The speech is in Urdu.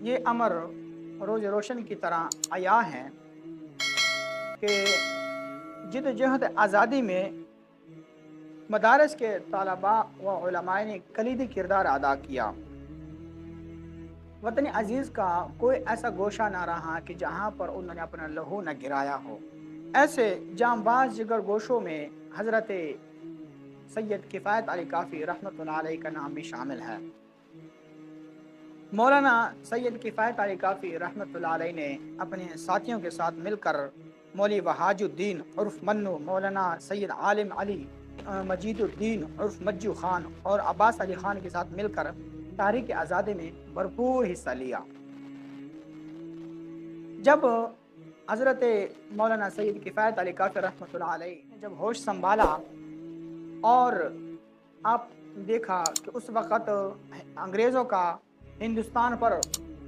یہ امر روز روشن کی طرح عیاں ہیں کہ جد و جہد آزادی میں مدارس کے طلباء و علماء نے کلیدی کردار ادا کیا۔ وطن عزیز کا کوئی ایسا گوشہ نہ رہا کہ جہاں پر انہوں نے اپنا لہو نہ گرایا ہو۔ ایسے جانباز جگر گوشوں میں حضرت سید کفایت علی کافی رحمۃ اللہ علیہ کا نام بھی شامل ہے۔ مولانا سید کفایت علی کافی رحمۃ اللہ علیہ نے اپنے ساتھیوں کے ساتھ مل کر مولوی وحاج الدین عرف منو، مولانا سید عالم علی مجید الدین عرف مجو خان اور عباس علی خان کے ساتھ مل کر تحریک آزادی میں بھرپور حصہ لیا۔ جب حضرت مولانا سید کفایت علی کافی رحمۃ اللہ علیہ نے جب ہوش سنبھالا اور آپ دیکھا کہ اس وقت انگریزوں کا ہندوستان پر